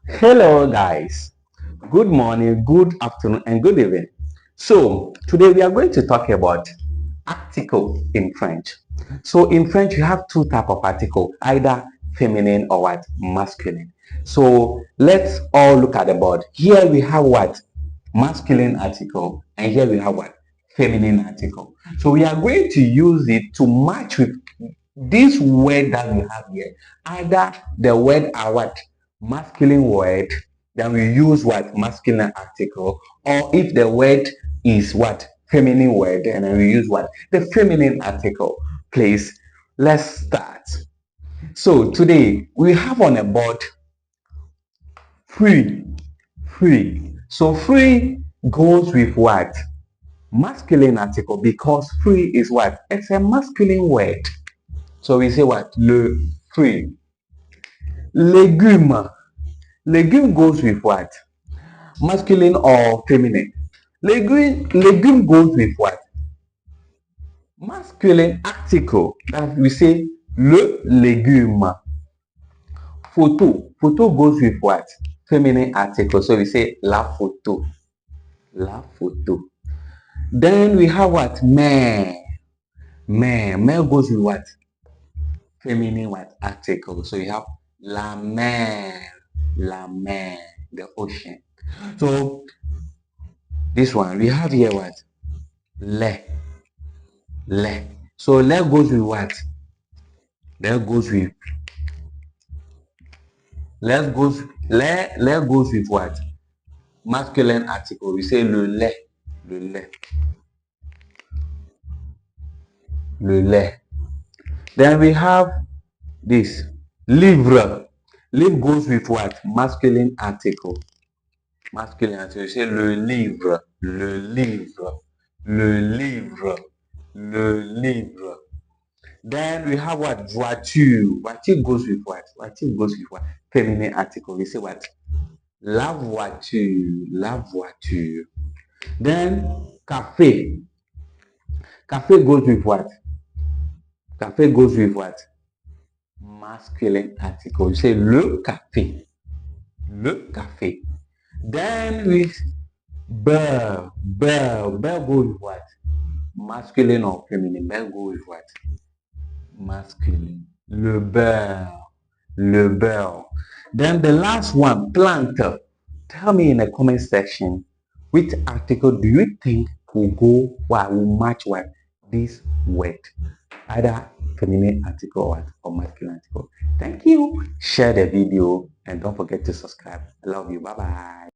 Hello, guys. Good morning, good afternoon, and good evening. So, today we are going to talk about article in French. So, in French, you have two type of article, either feminine or what masculine. So, let's all look at the board. Here we have what masculine article, and here we have what feminine article. So, we are going to use it to match with this word that we have here. Either the word are what masculine word, then we use what masculine article, or if the word is what feminine word, and then we use what the feminine article. Please, let's start. So today we have on a board free, free. So free goes with what masculine article, because free is what it's a masculine word. So we say what le fruit. Legume. Legume goes with what? Masculine or feminine? Legume goes with what? Masculine article. That we say le légume. Photo. Photo goes with what? Feminine article. So we say la photo. La photo. Then we have what? Mère. Mère. Mère goes with what? Feminine what? Article. So we have la mer. La mer. The ocean. So this one we have here what? Le. Le. So le goes with what? Le goes with le goes with what? Masculine article. We say le lait. Le lait. Le lait. Then we have this. Livre. Livre goes with what? Masculine article. Masculine article. We say le livre. Le livre. Le livre. Le livre. Then we have what? Voiture. Voiture goes with what? Voiture goes with what? Feminine article. We say what? La voiture. La voiture. Then café. Café goes with what? Café goes with what? Masculine article. You say le café. Le café. Then with beurre. Beurre. Beurre goes with what? Masculine or feminine? Beurre goes with what? Masculine. Le beurre. Le beurre. Then the last one, plant. Tell me in the comment section, which article do you think will go, what will match what this word? Either feminine article or masculine article. Thank you. Share the video and don't forget to subscribe. I love you. Bye bye.